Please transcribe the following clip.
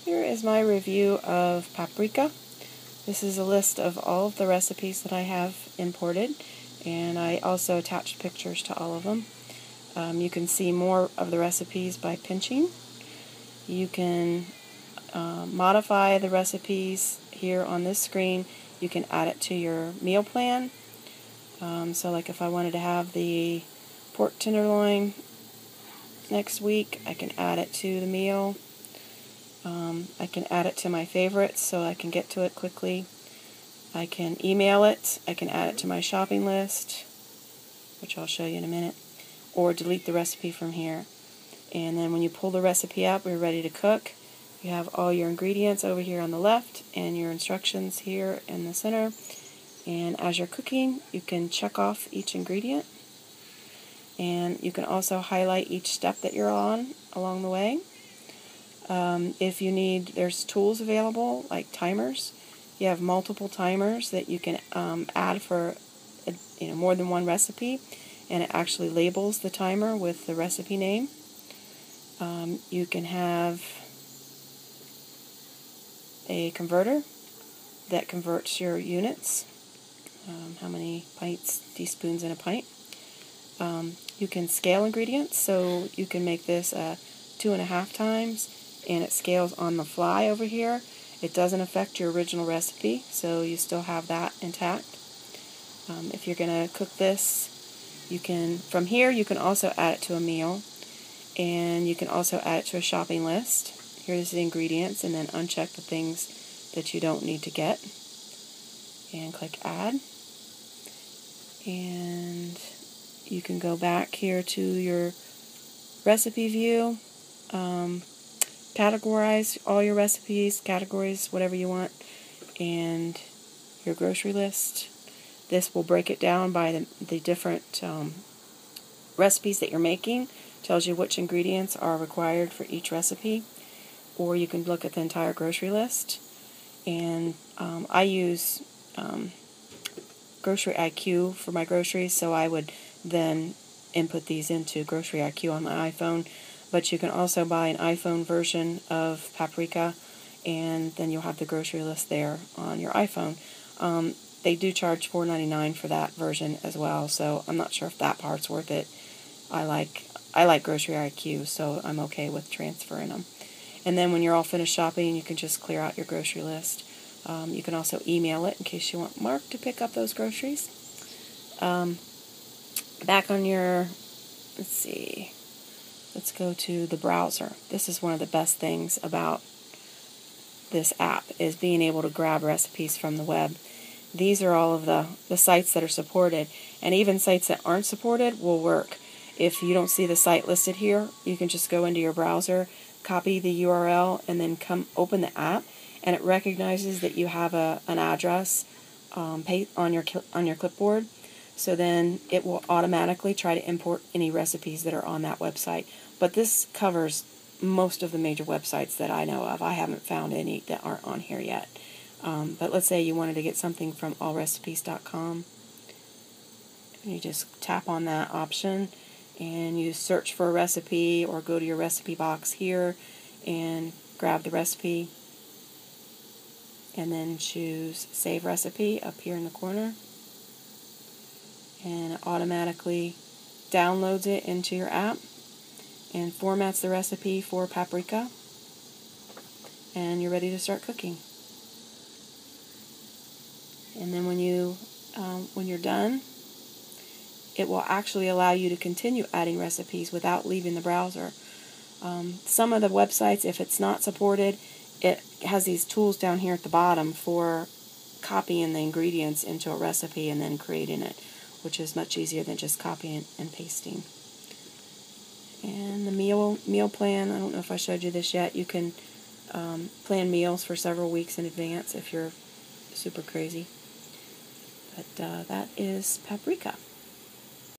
Here is my review of Paprika. This is a list of all of the recipes that I have imported, and I also attached pictures to all of them. You can see more of the recipes by pinching. You can modify the recipes here on this screen. You can add it to your meal plan. So like if I wanted to have the pork tenderloin next week, I can add it to the meal. I can add it to my favorites so I can get to it quickly. I can email it. I can add it to my shopping list, which I'll show you in a minute, or delete the recipe from here. And then when you pull the recipe up, we're ready to cook. You have all your ingredients over here on the left and your instructions here in the center. And as you're cooking, you can check off each ingredient. And you can also highlight each step that you're on along the way. If you need, there's tools available like timers. You have multiple timers that you can add for more than one recipe, and it actually labels the timer with the recipe name. You can have a converter that converts your units, how many pints, teaspoons in a pint. You can scale ingredients, so you can make this 2.5 times, and it scales on the fly over here. It doesn't affect your original recipe, so you still have that intact. If you're going to cook this, you can, from here, you can also add it to a meal, and you can also add it to a shopping list. Here's the ingredients, and then uncheck the things that you don't need to get, and click Add. And you can go back here to your recipe view, categorize all your recipes, categories, whatever you want, and your grocery list. This will break it down by the different recipes that you're making. Tells you which ingredients are required for each recipe. Or you can look at the entire grocery list. And I use Grocery IQ for my groceries, so I would then input these into Grocery IQ on my iPhone. But you can also buy an iPhone version of Paprika, and then you'll have the grocery list there on your iPhone. They do charge $4.99 for that version as well, so I'm not sure if that part's worth it. I like Grocery IQ, so I'm okay with transferring them. And then when you're all finished shopping, you can just clear out your grocery list. You can also email it in case you want Mark to pick up those groceries. Back on your, let's see, let's go to the browser. This is one of the best things about this app, is being able to grab recipes from the web. These are all of the sites that are supported, and even sites that aren't supported will work. If you don't see the site listed here, you can just go into your browser, copy the URL, and then come open the app, and it recognizes that you have an address on your clipboard. So then it will automatically try to import any recipes that are on that website. But this covers most of the major websites that I know of. I haven't found any that aren't on here yet. But let's say you wanted to get something from allrecipes.com. You just tap on that option and you search for a recipe, or go to your recipe box here and grab the recipe. And then choose Save Recipe up here in the corner. And it automatically downloads it into your app and formats the recipe for Paprika. And you're ready to start cooking. And then when you're done, it will actually allow you to continue adding recipes without leaving the browser. Some of the websites, if it's not supported, it has these tools down here at the bottom for copying the ingredients into a recipe and then creating it, which is much easier than just copying and pasting. And the meal plan, I don't know if I showed you this yet. You can plan meals for several weeks in advance if you're super crazy. But that is Paprika.